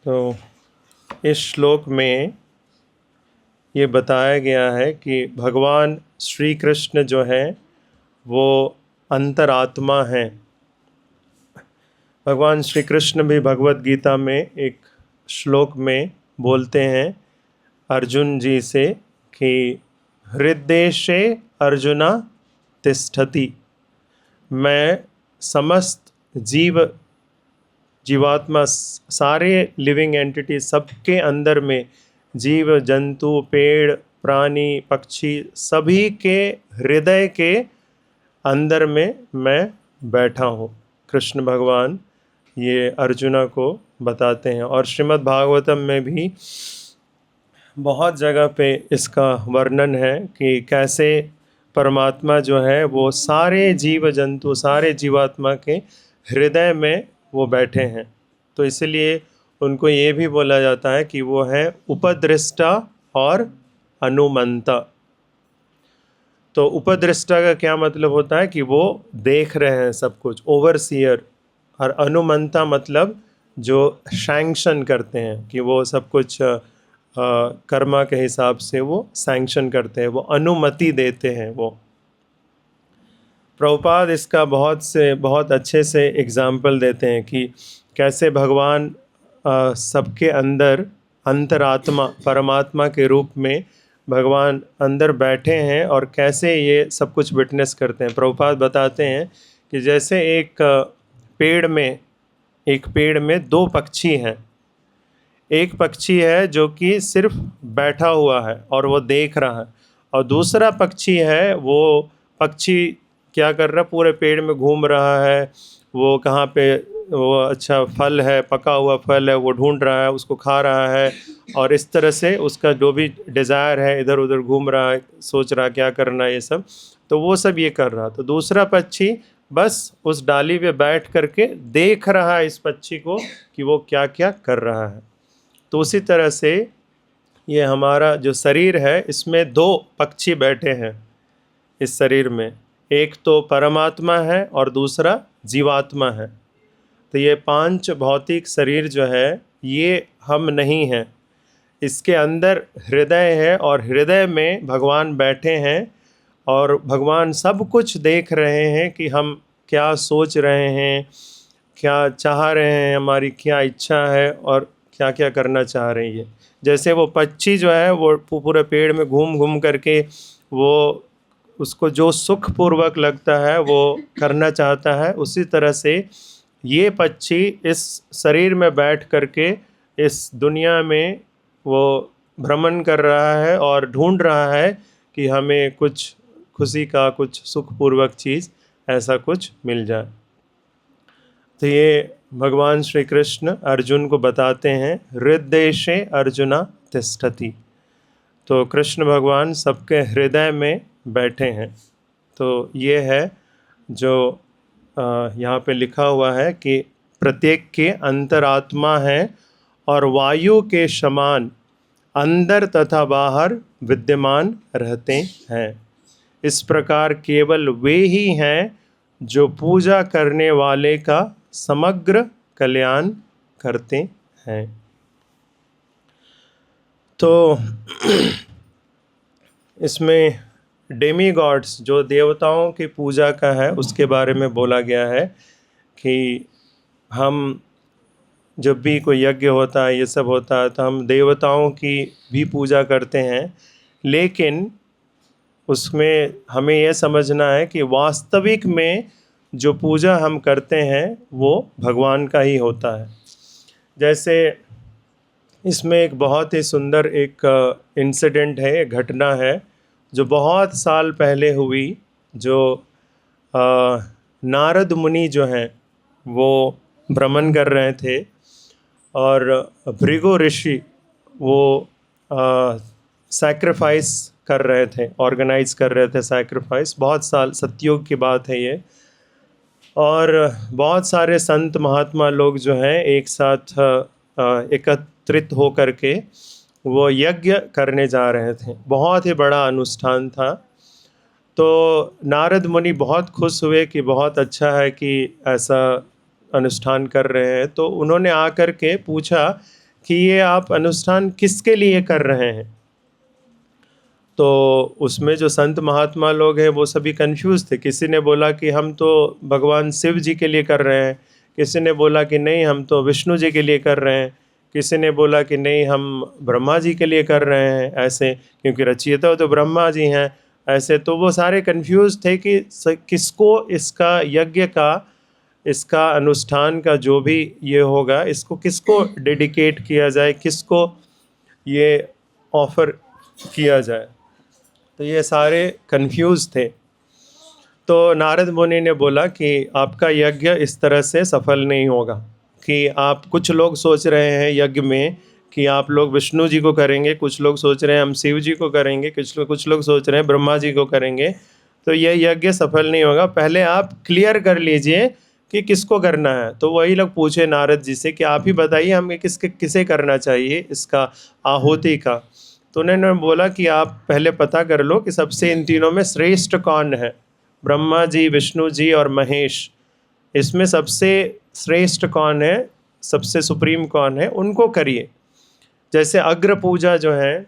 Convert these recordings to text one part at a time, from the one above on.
तो इस श्लोक में ये बताया गया है कि भगवान श्री कृष्ण जो है वो अंतरात्मा हैं। भगवान श्री कृष्ण भी भगवत गीता में एक श्लोक में बोलते हैं अर्जुन जी से कि हृद्देशे अर्जुना तिष्ठति। मैं समस्त जीवात्मा सारे लिविंग एंटिटी सबके अंदर में, जीव जंतु पेड़ प्राणी पक्षी सभी के हृदय के अंदर में मैं बैठा हूँ। कृष्ण भगवान ये अर्जुना को बताते हैं। और श्रीमद् भागवतम में भी बहुत जगह पे इसका वर्णन है कि कैसे परमात्मा जो है वो सारे जीव जंतु सारे जीवात्मा के हृदय में वो बैठे हैं। तो इसलिए उनको ये भी बोला जाता है कि वो है उपदृष्टा और अनुमंता। तो उपदृष्टा का क्या मतलब होता है कि वो देख रहे हैं सब कुछ, ओवरसीयर। और अनुमंता मतलब जो सैंक्शन करते हैं कि वो सब कुछ कर्मा के हिसाब से वो सैंक्शन करते हैं, वो अनुमति देते हैं। वो प्रभुपाद इसका बहुत अच्छे से एग्जाम्पल देते हैं कि कैसे भगवान सबके अंदर अंतरात्मा परमात्मा के रूप में भगवान अंदर बैठे हैं और कैसे ये सब कुछ विटनेस करते हैं। प्रभुपाद बताते हैं कि जैसे एक पेड़ में दो पक्षी हैं। एक पक्षी है जो कि सिर्फ बैठा हुआ है और वो देख रहा है, और दूसरा पक्षी है, वो पक्षी क्या कर रहा है, पूरे पेड़ में घूम रहा है। वो कहाँ पे वो अच्छा फल है, पका हुआ फल है, वो ढूंढ रहा है, उसको खा रहा है। और इस तरह से उसका जो भी डिज़ायर है इधर उधर घूम रहा है, सोच रहा क्या करना है ये सब। तो वो सब ये कर रहा। तो दूसरा पक्षी बस उस डाली पे बैठ करके देख रहा है इस पक्षी को कि वो क्या क्या कर रहा है। तो उसी तरह से ये हमारा जो शरीर है इसमें दो पक्षी बैठे हैं इस शरीर में। एक तो परमात्मा है और दूसरा जीवात्मा है। तो ये पांच भौतिक शरीर जो है ये हम नहीं हैं। इसके अंदर हृदय है और हृदय में भगवान बैठे हैं और भगवान सब कुछ देख रहे हैं कि हम क्या सोच रहे हैं, क्या चाह रहे हैं, हमारी क्या इच्छा है और क्या क्या करना चाह रही है। जैसे वो पक्षी जो है वो पूरे पेड़ में घूम घूम करके वो उसको जो सुखपूर्वक लगता है वो करना चाहता है, उसी तरह से ये पक्षी इस शरीर में बैठ करके इस दुनिया में वो भ्रमण कर रहा है और ढूंढ रहा है कि हमें कुछ खुशी का, कुछ सुखपूर्वक चीज़ ऐसा कुछ मिल जाए। तो ये भगवान श्री कृष्ण अर्जुन को बताते हैं हृद्देशे अर्जुना तिष्ठति। तो कृष्ण भगवान सबके हृदय में बैठे हैं। तो ये है जो यहाँ पे लिखा हुआ है कि प्रत्येक के अंतरात्मा है और वायु के समान अंदर तथा बाहर विद्यमान रहते हैं। इस प्रकार केवल वे ही हैं जो पूजा करने वाले का समग्र कल्याण करते हैं। तो इसमें डेमी गॉड्स जो देवताओं की पूजा का है उसके बारे में बोला गया है कि हम जब भी कोई यज्ञ होता है, ये सब होता है, तो हम देवताओं की भी पूजा करते हैं। लेकिन उसमें हमें यह समझना है कि वास्तविक में जो पूजा हम करते हैं वो भगवान का ही होता है। जैसे इसमें एक बहुत ही सुंदर एक इंसिडेंट है, घटना है जो बहुत साल पहले हुई। जो नारद मुनि जो हैं वो भ्रमण कर रहे थे और भृगु ऋषि वो सैक्रिफाइस कर रहे थे, ऑर्गेनाइज कर रहे थे सैक्रिफाइस। बहुत साल, सतयुग की बात है ये। और बहुत सारे संत महात्मा लोग जो हैं एक साथ एकत्रित हो करके वो यज्ञ करने जा रहे थे। बहुत ही बड़ा अनुष्ठान था। तो नारद मुनि बहुत खुश हुए कि बहुत अच्छा है कि ऐसा अनुष्ठान कर रहे हैं। तो उन्होंने आकर के पूछा कि ये आप अनुष्ठान किसके लिए कर रहे हैं। तो उसमें जो संत महात्मा लोग हैं वो सभी कंफ्यूज थे। किसी ने बोला कि हम तो भगवान शिव जी के लिए कर रहे हैं, किसी ने बोला कि नहीं हम तो विष्णु जी के लिए कर रहे हैं, किसी ने बोला कि नहीं हम ब्रह्मा जी के लिए कर रहे हैं, ऐसे क्योंकि रचयिता तो ब्रह्मा जी हैं। ऐसे तो वो सारे कंफ्यूज थे कि किसको इसका यज्ञ का, इसका अनुष्ठान का जो भी ये होगा, इसको किसको डेडिकेट किया जाए, किसको ये ऑफर किया जाए। तो ये सारे कंफ्यूज थे। तो नारद मुनि ने बोला कि आपका यज्ञ इस तरह से सफल नहीं होगा, कि आप, कुछ लोग सोच रहे हैं यज्ञ में कि आप लोग विष्णु जी को करेंगे, कुछ लोग सोच रहे हैं हम शिव जी को करेंगे, कुछ लोग सोच रहे हैं ब्रह्मा जी को करेंगे। तो यह यज्ञ सफल नहीं होगा, पहले आप क्लियर कर लीजिए कि किसको करना है। तो वही लोग पूछे नारद जी से कि आप ही बताइए हमें किसे करना चाहिए इसका आहुति का। तो उन्होंने बोला कि आप पहले पता कर लो कि सबसे इन तीनों में श्रेष्ठ कौन है, ब्रह्मा जी, विष्णु जी और महेश, इसमें सबसे श्रेष्ठ कौन है, सबसे सुप्रीम कौन है, उनको करिए। जैसे अग्र पूजा जो है,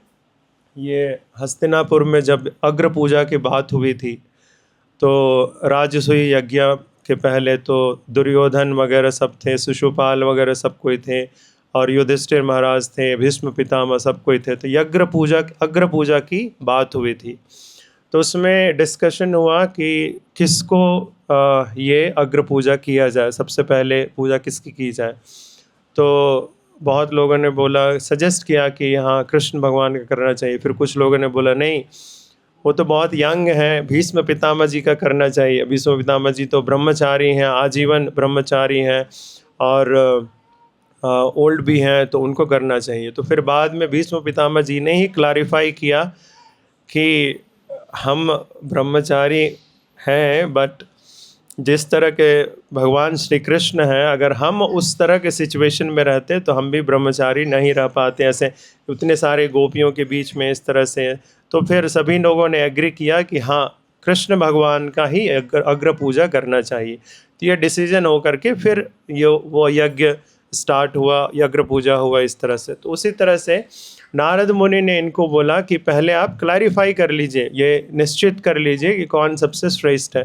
ये हस्तिनापुर में जब अग्र पूजा की बात हुई थी तो राजसूय यज्ञ के पहले तो दुर्योधन वगैरह सब थे, शिशुपाल वगैरह सब कोई थे, और युधिष्ठिर महाराज थे, भीष्म पितामह सब कोई थे। तो अग्र पूजा की बात हुई थी। तो उसमें डिस्कशन हुआ कि किसको ये अग्र पूजा किया जाए, सबसे पहले पूजा किसकी की जाए। तो बहुत लोगों ने बोला, सजेस्ट किया कि हाँ कृष्ण भगवान का करना चाहिए। फिर कुछ लोगों ने बोला नहीं, वो तो बहुत यंग हैं, भीष्म पितामह जी का करना चाहिए। भीष्म पितामह जी तो ब्रह्मचारी हैं, आजीवन ब्रह्मचारी हैं, और ओल्ड भी हैं, तो उनको करना चाहिए। तो फिर बाद में भीष्म पितामह जी ने ही क्लैरिफाई किया कि हम ब्रह्मचारी हैं, बट जिस तरह के भगवान श्री कृष्ण हैं, अगर हम उस तरह के सिचुएशन में रहते तो हम भी ब्रह्मचारी नहीं रह पाते, ऐसे उतने सारे गोपियों के बीच में इस तरह से। तो फिर सभी लोगों ने एग्री किया कि हाँ कृष्ण भगवान का ही अग्र पूजा करना चाहिए। तो ये डिसीजन हो करके फिर वो यज्ञ स्टार्ट हुआ, यज्ञ पूजा हुआ इस तरह से। तो उसी तरह से नारद मुनि ने इनको बोला कि पहले आप क्लैरिफाई कर लीजिए, ये निश्चित कर लीजिए कि कौन सबसे श्रेष्ठ है।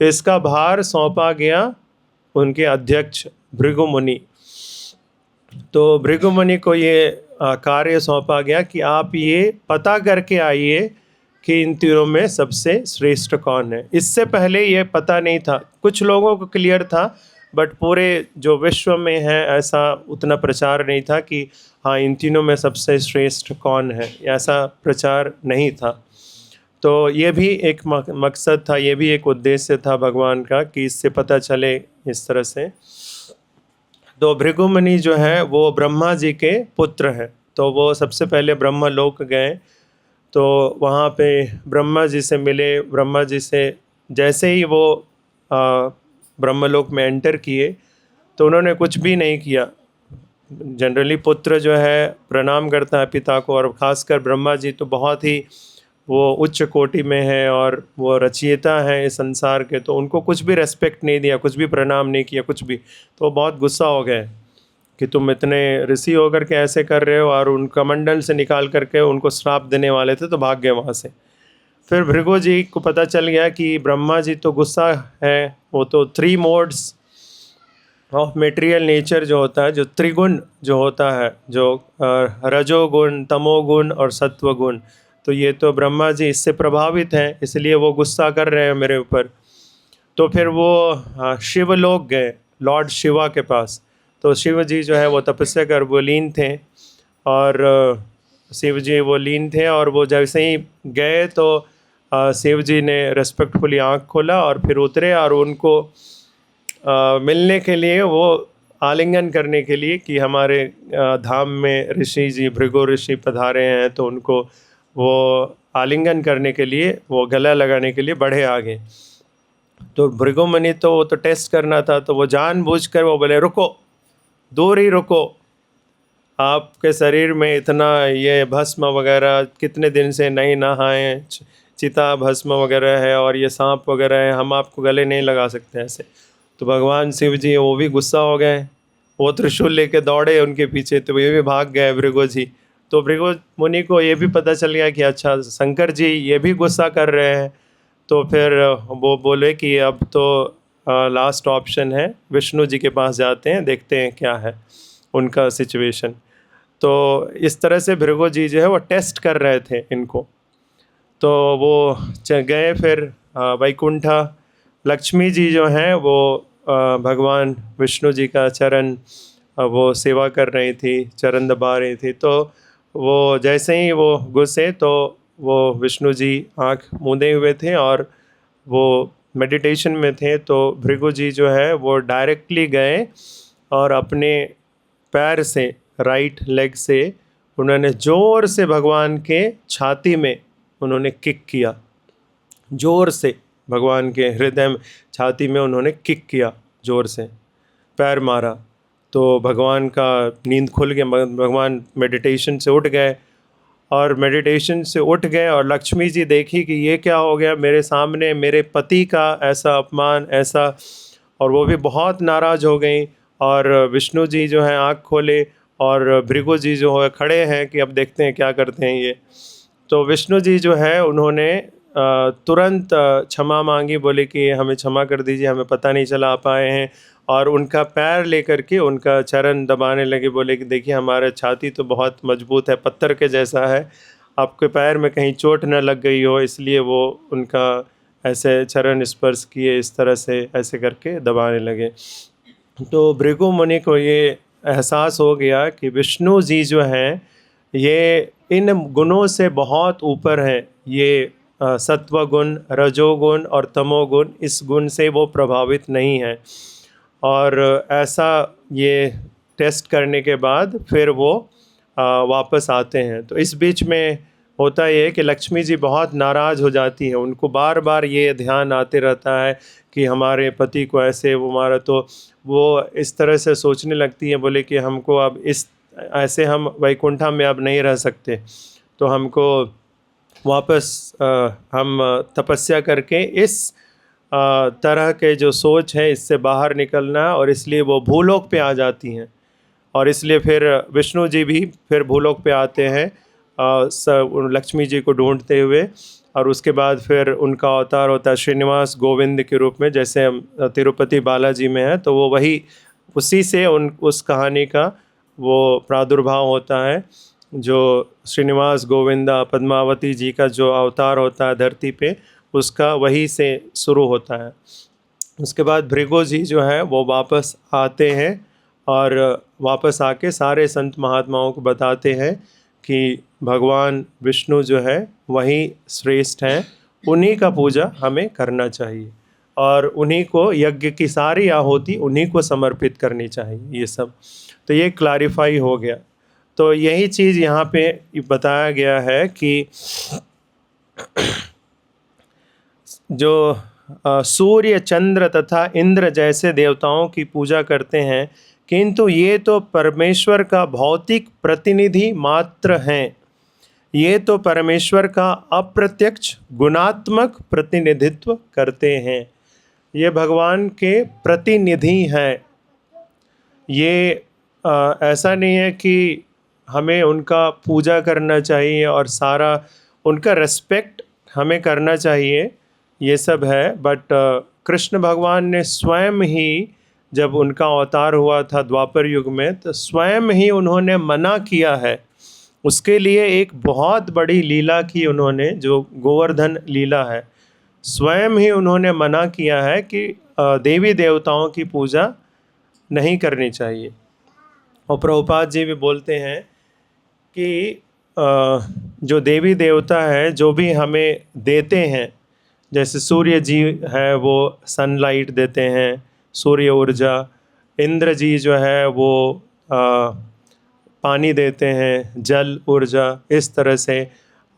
तो इसका भार सौंपा गया उनके अध्यक्ष भृगु मुनि। तो भृगु मुनि को ये कार्य सौंपा गया कि आप ये पता करके आइए कि इन तीनों में सबसे श्रेष्ठ कौन है। इससे पहले ये पता नहीं था, कुछ लोगों को क्लियर था, बट पूरे जो विश्व में है ऐसा उतना प्रचार नहीं था कि हाँ इन तीनों में सबसे श्रेष्ठ कौन है, ऐसा प्रचार नहीं था। तो ये भी एक मकसद था, ये भी एक उद्देश्य था भगवान का कि इससे पता चले इस तरह से। तो भृगु मुनि जो है वो ब्रह्मा जी के पुत्र हैं। तो वो सबसे पहले ब्रह्मलोक गए, तो वहाँ पे ब्रह्मा जी से मिले। ब्रह्मा जी से जैसे ही वो ब्रह्मलोक में एंटर किए तो उन्होंने कुछ भी नहीं किया। जनरली पुत्र जो है प्रणाम करता है पिता को, और ख़ासकर ब्रह्मा जी तो बहुत ही वो उच्च कोटि में है और वो रचयिता हैं इस संसार के, तो उनको कुछ भी रेस्पेक्ट नहीं दिया, कुछ भी प्रणाम नहीं किया, कुछ भी। तो वो बहुत गुस्सा हो गए कि तुम इतने ऋषि होकर के ऐसे कर रहे हो, और उन कमंडल से निकाल करके उनको श्राप देने वाले थे, तो भाग गए वहाँ से। फिर भृगु जी को पता चल गया कि ब्रह्मा जी तो गुस्सा है, वो तो 3 मोड्स ऑफ मेटेरियल नेचर जो होता है, जो त्रिगुण जो होता है, जो रजोगुण, तमोगुण और सत्वगुण, तो ये तो ब्रह्मा जी इससे प्रभावित हैं, इसलिए वो गुस्सा कर रहे हैं मेरे ऊपर। तो फिर वो शिवलोक गए, लॉर्ड शिवा के पास। तो शिव जी जो है वो तपस्या कर वो लीन थे, और शिव जी वो लीन थे, और वो जैसे ही गए तो शिव जी ने रेस्पेक्टफुली आँख खोला और फिर उतरे, और उनको मिलने के लिए, वो आलिंगन करने के लिए कि हमारे धाम में ऋषि जी, भृगु ऋषि पधारे हैं, तो उनको वो आलिंगन करने के लिए, वो गला लगाने के लिए बढ़े आगे। तो भृगु मुनि तो वो तो टेस्ट करना था, तो वो जानबूझकर वो बोले रुको, दूर ही रुको, आपके शरीर में इतना ये भस्म वगैरह कितने दिन से नहीं नहाए, चिता भस्म वगैरह है और ये सांप वगैरह है, हम आपको गले नहीं लगा सकते ऐसे। तो भगवान शिव जी वो भी गुस्सा हो गए वो त्रिशूल लेके दौड़े उनके पीछे, तो ये भी भाग गए भृगु जी। तो भृगु मुनि को ये भी पता चल गया कि अच्छा शंकर जी ये भी गुस्सा कर रहे हैं। तो फिर वो बोले कि अब तो लास्ट ऑप्शन है, विष्णु जी के पास जाते हैं, देखते हैं क्या है उनका सिचुएशन। तो इस तरह से भृगु जी जो है वो टेस्ट कर रहे थे इनको। तो वो गए फिर वैकुंठा। लक्ष्मी जी जो हैं वो भगवान विष्णु जी का चरण वो सेवा कर रही थी, चरण दबा रही थी। तो वो जैसे ही वो घुसे तो वो विष्णु जी आँख मूंदे हुए थे और वो मेडिटेशन में थे। तो भृगु जी जो है वो डायरेक्टली गए और अपने पैर से, राइट लेग से उन्होंने ज़ोर से भगवान के छाती में उन्होंने किक किया, ज़ोर से भगवान के हृदय में, छाती में उन्होंने किक किया, ज़ोर से पैर मारा। तो भगवान का नींद खुल गया, भगवान मेडिटेशन से उठ गए और मेडिटेशन से उठ गए और लक्ष्मी जी देखी कि ये क्या हो गया, मेरे सामने मेरे पति का ऐसा अपमान, ऐसा, और वो भी बहुत नाराज़ हो गई। और विष्णु जी जो है आँख खोले और भृगु जी जो है खड़े हैं कि अब देखते हैं क्या करते हैं ये। तो विष्णु जी जो है उन्होंने तुरंत क्षमा मांगी, बोले कि हमें क्षमा कर दीजिए, हमें पता नहीं चला, आ पाए हैं। और उनका पैर लेकर के उनका चरण दबाने लगे, बोले कि देखिए हमारा छाती तो बहुत मजबूत है, पत्थर के जैसा है, आपके पैर में कहीं चोट न लग गई हो, इसलिए वो उनका ऐसे चरण स्पर्श किए, इस तरह से ऐसे करके दबाने लगे। तो भृगु मुनि को ये एहसास हो गया कि विष्णु जी जो हैं ये इन गुणों से बहुत ऊपर हैं। ये सत्वगुण, रजोगुण और तमोगुण, इस गुण से वो प्रभावित नहीं हैं। और ऐसा ये टेस्ट करने के बाद फिर वो वापस आते हैं। तो इस बीच में होता ये है कि लक्ष्मी जी बहुत नाराज़ हो जाती हैं, उनको बार बार ये ध्यान आते रहता है कि हमारे पति को ऐसे वो मारा। तो वो इस तरह से सोचने लगती है, बोले कि हमको अब इस ऐसे हम वैकुंठा में अब नहीं रह सकते, तो हमको वापस हम तपस्या करके इस तरह के जो सोच है इससे बाहर निकलना है। और इसलिए वो भूलोक पे आ जाती हैं। और इसलिए फिर विष्णु जी भी फिर भूलोक पे आते हैं लक्ष्मी जी को ढूंढते हुए। और उसके बाद फिर उनका अवतार होता है श्रीनिवास गोविंद के रूप में, जैसे हम तिरुपति बालाजी में है, तो वो वही उसी से उस कहानी का वो प्रादुर्भाव होता है। जो श्रीनिवास गोविंदा पद्मावती जी का जो अवतार होता है धरती पे, उसका वही से शुरू होता है। उसके बाद भृगु जी जो है वो वापस आते हैं और वापस आके सारे संत महात्माओं को बताते हैं कि भगवान विष्णु जो है वही श्रेष्ठ हैं, उन्हीं का पूजा हमें करना चाहिए और उन्हीं को यज्ञ की सारी आहुति उन्हीं को समर्पित करनी चाहिए। ये सब तो ये क्लैरिफाई हो गया। तो यही चीज़ यहाँ पे बताया गया है कि जो सूर्य, चंद्र तथा इंद्र जैसे देवताओं की पूजा करते हैं, किंतु ये तो परमेश्वर का भौतिक प्रतिनिधि मात्र हैं। ये तो परमेश्वर का अप्रत्यक्ष गुणात्मक प्रतिनिधित्व करते हैं। ये भगवान के प्रतिनिधि हैं। ये ऐसा नहीं है कि हमें उनका पूजा करना चाहिए और सारा उनका रेस्पेक्ट हमें करना चाहिए, ये सब है। बट कृष्ण भगवान ने स्वयं ही, जब उनका अवतार हुआ था द्वापर युग में, तो स्वयं ही उन्होंने मना किया है। उसके लिए एक बहुत बड़ी लीला की उन्होंने, जो गोवर्धन लीला है, स्वयं ही उन्होंने मना किया है कि देवी देवताओं की पूजा नहीं करनी चाहिए। और प्रभुपाद जी भी बोलते हैं कि जो देवी देवता है जो भी हमें देते हैं, जैसे सूर्य जी है वो सनलाइट देते हैं, सूर्य ऊर्जा। इंद्र जी जो है वो पानी देते हैं, जल ऊर्जा, इस तरह से।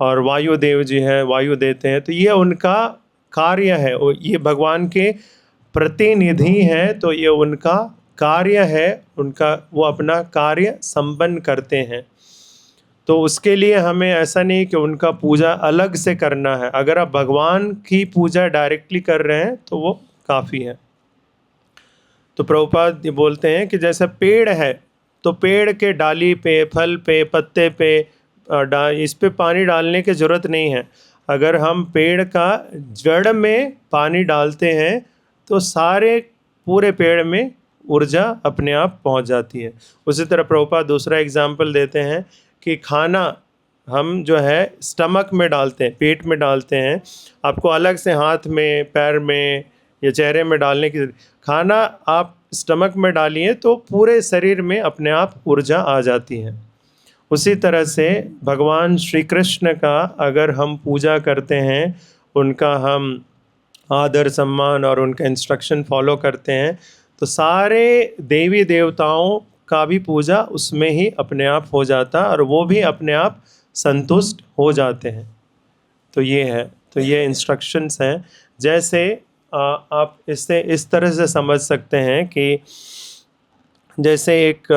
और वायुदेव जी हैं, वायु देते हैं। तो ये उनका कार्य है, ये भगवान के प्रतिनिधि हैं, तो ये उनका कार्य है, उनका वो अपना कार्य संपन्न करते हैं। तो उसके लिए हमें ऐसा नहीं कि उनका पूजा अलग से करना है। अगर आप भगवान की पूजा डायरेक्टली कर रहे हैं तो वो काफ़ी है। तो प्रभुपाद ये बोलते हैं कि जैसे पेड़ है तो पेड़ के डाली पे, फल पे, पत्ते पे इस पे पानी डालने की ज़रूरत नहीं है। अगर हम पेड़ का जड़ में पानी डालते हैं तो सारे पूरे पेड़ में ऊर्जा अपने आप पहुंच जाती है। उसी तरह प्रभुपाद दूसरा एग्जाम्पल देते हैं कि खाना हम जो है स्टमक में डालते हैं, पेट में डालते हैं, आपको अलग से हाथ में, पैर में या चेहरे में डालने की, खाना आप स्टमक में डालिए तो पूरे शरीर में अपने आप ऊर्जा आ जाती है। उसी तरह से भगवान श्री कृष्ण का अगर हम पूजा करते हैं, उनका हम आदर सम्मान और उनका इंस्ट्रक्शन फॉलो करते हैं, तो सारे देवी देवताओं का भी पूजा उसमें ही अपने आप हो जाता और वो भी अपने आप संतुष्ट हो जाते हैं। तो ये है, तो ये इंस्ट्रक्शंस हैं। जैसे आप इससे इस तरह से समझ सकते हैं कि जैसे एक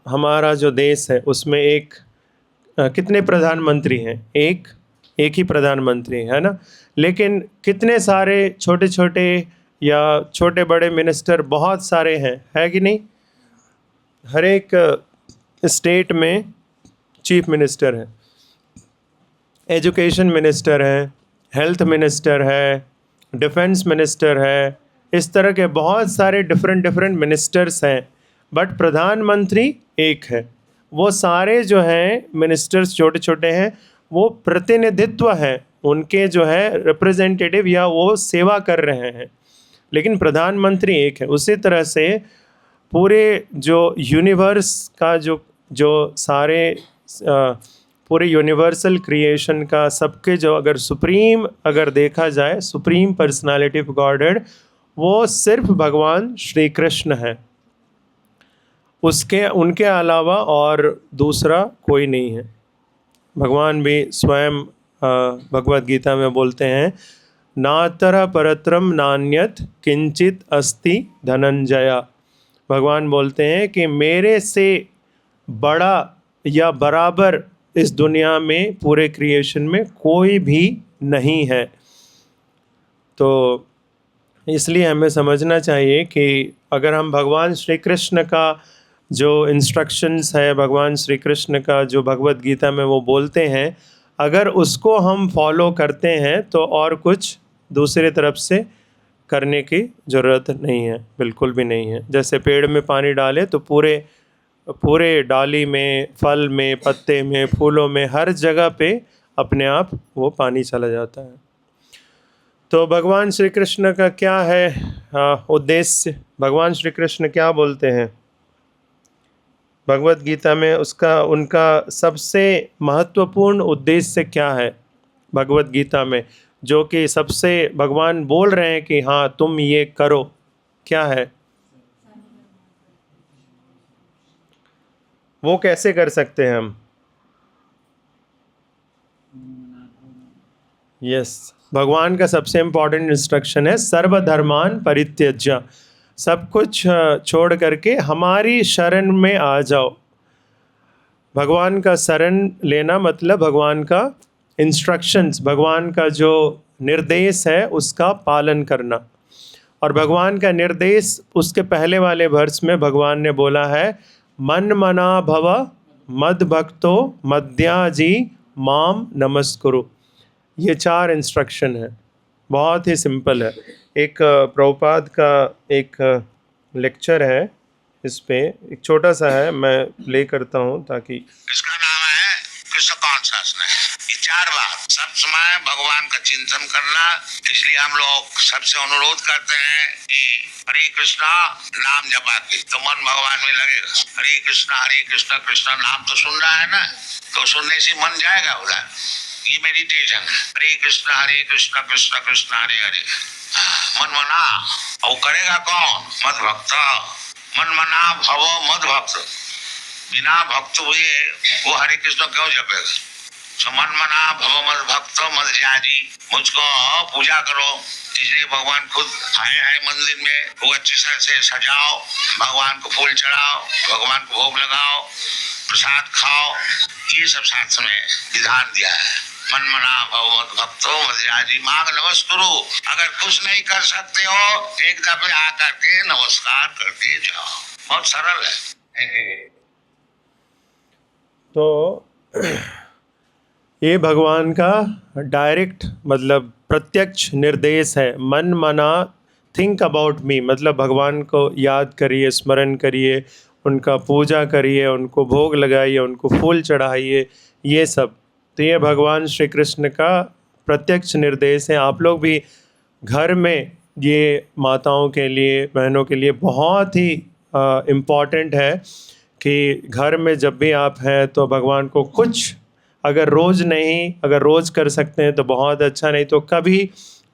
हमारा जो देश है उसमें एक कितने प्रधानमंत्री हैं? एक ही प्रधानमंत्री है ना, लेकिन कितने सारे छोटे छोटे या छोटे बड़े मिनिस्टर बहुत सारे हैं, है कि नहीं? हर एक स्टेट में चीफ मिनिस्टर है, एजुकेशन मिनिस्टर है, हेल्थ मिनिस्टर है, डिफेंस मिनिस्टर है, इस तरह के बहुत सारे डिफरेंट मिनिस्टर्स हैं, बट प्रधानमंत्री एक है। वो सारे जो हैं मिनिस्टर्स छोटे छोटे हैं, वो प्रतिनिधित्व है, उनके जो है रिप्रेजेंटेटिव या वो सेवा कर रहे हैं, लेकिन प्रधानमंत्री एक है। उसी तरह से पूरे जो यूनिवर्स का जो सारे पूरे यूनिवर्सल क्रिएशन का सबके जो अगर सुप्रीम अगर देखा जाए, सुप्रीम पर्सनालिटी ऑफ गॉडहेड, वो सिर्फ भगवान श्री कृष्ण है। उसके उनके अलावा और दूसरा कोई नहीं है। भगवान भी स्वयं भगवद गीता में बोलते हैं, नातर परत्रम नान्यत किंचित अस्ति धनंजया। भगवान बोलते हैं कि मेरे से बड़ा या बराबर इस दुनिया में, पूरे क्रिएशन में कोई भी नहीं है। तो इसलिए हमें समझना चाहिए कि अगर हम भगवान श्री कृष्ण का जो इंस्ट्रक्शंस है, भगवान श्री कृष्ण का जो भगवद गीता में वो बोलते हैं, अगर उसको हम फॉलो करते हैं तो और कुछ दूसरे तरफ से करने की ज़रूरत नहीं है, बिल्कुल भी नहीं है। जैसे पेड़ में पानी डाले तो पूरे डाली में, फल में, पत्ते में, फूलों में, हर जगह पे अपने आप वो पानी चला जाता है। तो भगवान श्री कृष्ण का क्या है उद्देश्य? भगवान श्री कृष्ण क्या बोलते हैं भगवद गीता में? उनका सबसे महत्वपूर्ण उद्देश्य क्या है भगवद गीता में, जो कि सबसे भगवान बोल रहे हैं कि हाँ तुम ये करो? क्या है वो? कैसे कर सकते हैं हम? यस, भगवान का सबसे इम्पोर्टेंट इंस्ट्रक्शन है सर्वधर्मान परित्यज्य। सब कुछ छोड़ करके हमारी शरण में आ जाओ। भगवान का शरण लेना मतलब भगवान का इंस्ट्रक्शंस, भगवान का जो निर्देश है उसका पालन करना। और भगवान का निर्देश उसके पहले वाले वर्ष में भगवान ने बोला है, मन मना भव मद भक्तो मद्याजी माम नमस्कुरु। ये 4 इंस्ट्रक्शन है, बहुत ही सिंपल है। एक प्रभुपाद का एक लेक्चर है, इस पे एक छोटा सा है, मैं प्ले करता हूँ ताकि। इसका नाम है कृष्ण कॉन्शसनेस। ये 4 बात सब समय भगवान का चिंतन करना। इसलिए हम लोग सबसे अनुरोध करते हैं कि हरे कृष्णा नाम जपा के तो मन भगवान में लगेगा। हरे कृष्णा कृष्णा नाम तो सुन रहा है ना, तो सुनने से मन जाएगा उधर। ये मेडिटेशन है। हरे कृष्णा कृष्णा कृष्णा हरे हरे। मन मना, और करेगा कौन? मद भक्त। मन मना भव मद भक्त। बिना भक्त हुए वो हरे कृष्ण क्यों जपेगा? तो मन मना भव मद भक्त मद जाजी। मुझको पूजा करो, इसलिए भगवान खुद आए मंदिर में। वो अच्छे से सजाओ, भगवान को फूल चढ़ाओ, भगवान को भोग लगाओ, प्रसाद खाओ। ये सब शास्त्र में विधान दिया है। मन मना भगवत भक्तो मध्याजी मांग नमस्कुरु। अगर कुछ नहीं कर सकते हो एक दफे आकर के नमस्कार करके जाओ, बहुत सरल है। तो ये भगवान का डायरेक्ट मतलब प्रत्यक्ष निर्देश है। मन मना थिंक अबाउट मी, मतलब भगवान को याद करिए, स्मरण करिए, उनका पूजा करिए, उनको भोग लगाइए, उनको फूल चढ़ाइए, ये सब। तो ये भगवान श्री कृष्ण का प्रत्यक्ष निर्देश है। आप लोग भी घर में ये माताओं के लिए, बहनों के लिए बहुत ही इम्पॉर्टेंट है कि घर में जब भी आप हैं तो भगवान को कुछ, अगर रोज़ नहीं, अगर रोज़ कर सकते हैं तो बहुत अच्छा, नहीं तो कभी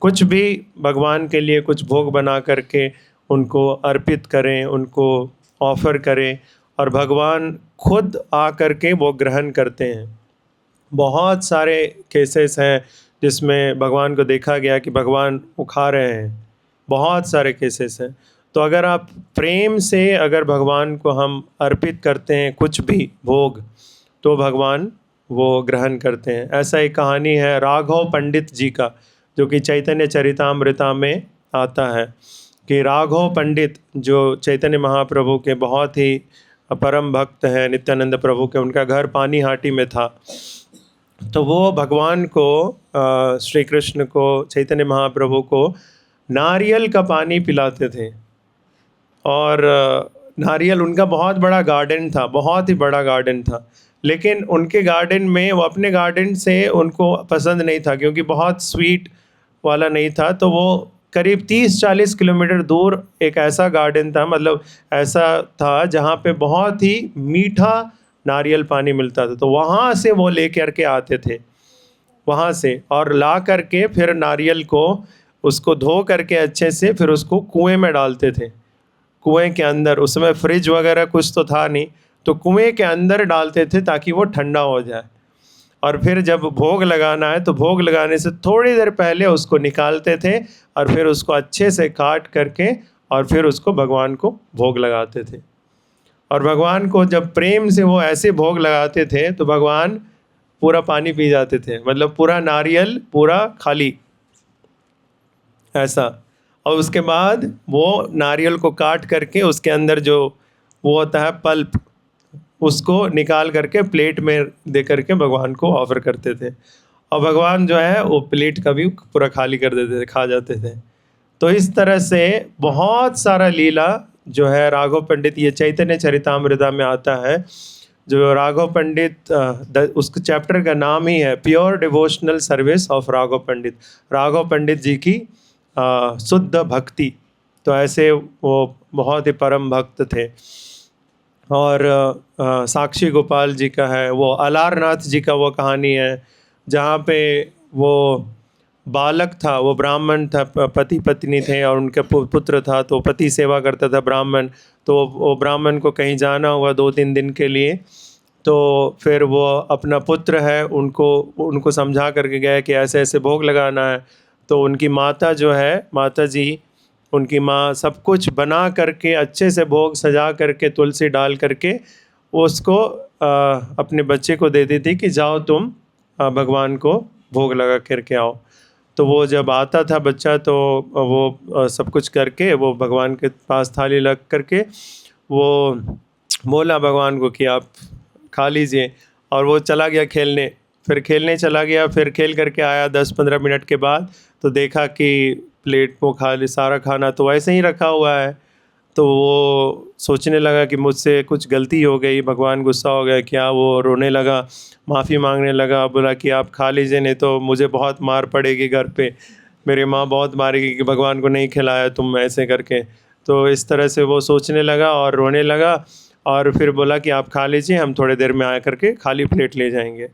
कुछ भी भगवान के लिए कुछ भोग बना करके उनको अर्पित करें, उनको ऑफ़र करें, और भगवान खुद आ करके वो ग्रहण करते हैं। बहुत सारे केसेस हैं जिसमें भगवान को देखा गया कि भगवान वो खा रहे हैं, बहुत सारे केसेस हैं। तो अगर आप प्रेम से अगर भगवान को हम अर्पित करते हैं कुछ भी भोग, तो भगवान वो ग्रहण करते हैं। ऐसा एक कहानी है राघव पंडित जी का, जो कि चैतन्य चरितामृता में आता है कि राघव पंडित जो चैतन्य महाप्रभु के बहुत ही परम भक्त हैं, नित्यानंद प्रभु के, उनका घर पानीहाटी में था। तो वो भगवान को, श्री कृष्ण को, चैतन्य महाप्रभु को नारियल का पानी पिलाते थे। और नारियल, उनका बहुत बड़ा गार्डन था, बहुत ही बड़ा गार्डन था, लेकिन उनके गार्डन में, वो अपने गार्डन से उनको पसंद नहीं था क्योंकि बहुत स्वीट वाला नहीं था। तो वो करीब 30-40 किलोमीटर दूर एक ऐसा गार्डन था, मतलब ऐसा था जहाँ पे बहुत ही मीठा नारियल पानी मिलता था। तो वहाँ से वो ले करके आते थे, वहाँ से, और ला करके फिर नारियल को, उसको धो करके अच्छे से, फिर उसको कुएं में डालते थे। कुएं के अंदर, उस समय फ्रिज वगैरह कुछ तो था नहीं, तो कुएं के अंदर डालते थे ताकि वो ठंडा हो जाए। और फिर जब भोग लगाना है तो भोग लगाने से थोड़ी देर पहले उसको निकालते थे और फिर उसको अच्छे से काट करके और फिर उसको भगवान को भोग लगाते थे। और भगवान को जब प्रेम से वो ऐसे भोग लगाते थे तो भगवान पूरा पानी पी जाते थे, मतलब पूरा नारियल पूरा खाली, ऐसा। और उसके बाद वो नारियल को काट करके उसके अंदर जो वो होता है पल्प, उसको निकाल करके प्लेट में दे करके भगवान को ऑफ़र करते थे, और भगवान जो है वो प्लेट का भी पूरा खाली कर देते थे, खा जाते थे। तो इस तरह से बहुत सारा लीला जो है राघव पंडित, ये चैतन्य चरितामृता में आता है। जो राघव पंडित, उस चैप्टर का नाम ही है pure devotional service of Raghav Pandit, Raghav Pandit ji की शुद्ध भक्ति। तो ऐसे वो बहुत ही परम भक्त थे। और साक्षी गोपाल जी का है, वो अलारनाथ जी का वो कहानी है जहाँ पे वो बालक था, वो ब्राह्मण था, पति पत्नी थे और उनका पुत्र था, तो पति सेवा करता था ब्राह्मण। तो वो ब्राह्मण को कहीं जाना हुआ 2-3 दिन के लिए, तो फिर वो अपना पुत्र है उनको समझा करके गया कि ऐसे ऐसे भोग लगाना है। तो उनकी माता जो है, माता जी, उनकी माँ सब कुछ बना करके अच्छे से भोग सजा करके तुलसी डाल करके उसको अपने बच्चे को दे देती कि जाओ तुम भगवान को भोग लगा करके आओ। तो वो जब आता था बच्चा तो वो सब कुछ करके वो भगवान के पास थाली लग करके वो बोला भगवान को कि आप खा लीजिए, और वो चला गया खेलने। फिर खेलने चला गया, फिर खेल करके आया 10-15 मिनट के बाद, तो देखा कि प्लेट को सारा खाना तो वैसे ही रखा हुआ है। तो वो सोचने लगा कि मुझसे कुछ गलती हो गई, भगवान गुस्सा हो गया क्या। वो रोने लगा, माफ़ी मांगने लगा, बोला कि आप खा लीजिए नहीं तो मुझे बहुत मार पड़ेगी घर पे, मेरी माँ बहुत मारेगी कि भगवान को नहीं खिलाया तुम ऐसे करके। तो इस तरह से वो सोचने लगा और रोने लगा, और फिर बोला कि आप खा लीजिए, हम थोड़ी देर में आया करके खाली प्लेट ले जाएंगे।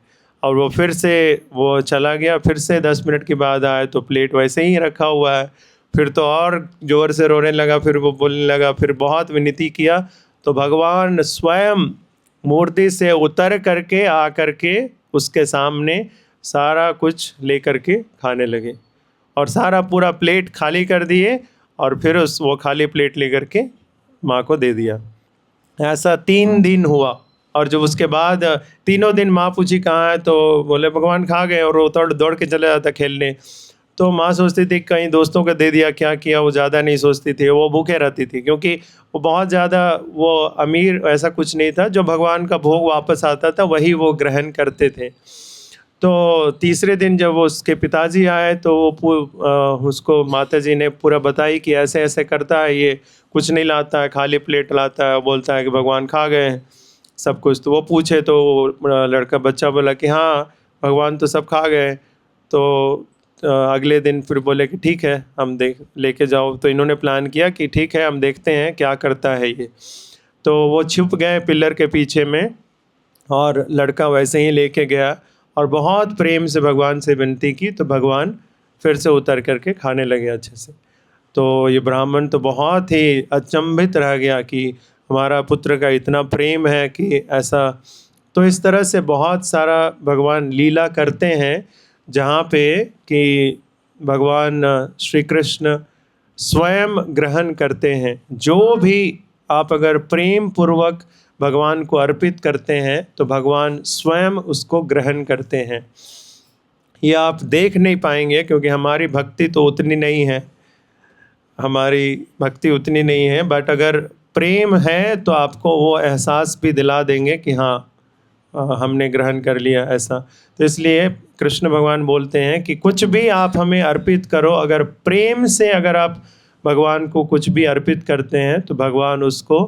और वो फिर से वो चला गया, फिर से 10 मिनट के बाद आया तो प्लेट वैसे ही रखा हुआ है। फिर तो और ज़ोर से रोने लगा, फिर वो बोलने लगा, फिर बहुत विनती किया तो भगवान स्वयं मूर्ति से उतर करके आ करके उसके सामने सारा कुछ ले करके खाने लगे, और सारा पूरा प्लेट खाली कर दिए, और फिर वो खाली प्लेट ले करके माँ को दे दिया। ऐसा 3 दिन हुआ, और जब उसके बाद तीनों दिन माँ पूछी कहाँ है, तो बोले भगवान खा गए, और वो दौड़ दौड़ के चले जाता खेलने। तो माँ सोचती थी कहीं दोस्तों को दे दिया, क्या किया, वो ज़्यादा नहीं सोचती थी, वो भूखे रहती थी, क्योंकि वो बहुत ज़्यादा वो अमीर ऐसा कुछ नहीं था। जो भगवान का भोग वापस आता था वही वो ग्रहण करते थे। तो तीसरे दिन जब वो उसके पिताजी आए तो वो उसको माताजी ने पूरा बताई कि ऐसे ऐसे करता है, ये कुछ नहीं लाता है, खाली प्लेट लाता है, बोलता है कि भगवान खा गए हैं सब कुछ। तो वो पूछे तो लड़का बच्चा बोला कि हाँ भगवान तो सब खा गए। तो अगले दिन फिर बोले कि ठीक है हम देख लेके जाओ। तो इन्होंने प्लान किया कि ठीक है हम देखते हैं क्या करता है ये। तो वो छुप गए पिलर के पीछे में, और लड़का वैसे ही लेके गया और बहुत प्रेम से भगवान से विनती की, तो भगवान फिर से उतर करके खाने लगे अच्छे से। तो ये ब्राह्मण तो बहुत ही अचंभित रह गया कि हमारा पुत्र का इतना प्रेम है कि ऐसा। तो इस तरह से बहुत सारा भगवान लीला करते हैं, जहाँ पे कि भगवान श्री कृष्ण स्वयं ग्रहण करते हैं। जो भी आप अगर प्रेम पूर्वक भगवान को अर्पित करते हैं तो भगवान स्वयं उसको ग्रहण करते हैं। ये आप देख नहीं पाएंगे क्योंकि हमारी भक्ति तो उतनी नहीं है, बट अगर प्रेम है तो आपको वो एहसास भी दिला देंगे कि हाँ हमने ग्रहण कर लिया ऐसा। तो इसलिए कृष्ण भगवान बोलते हैं कि कुछ भी आप हमें अर्पित करो, अगर प्रेम से अगर आप भगवान को कुछ भी अर्पित करते हैं तो भगवान उसको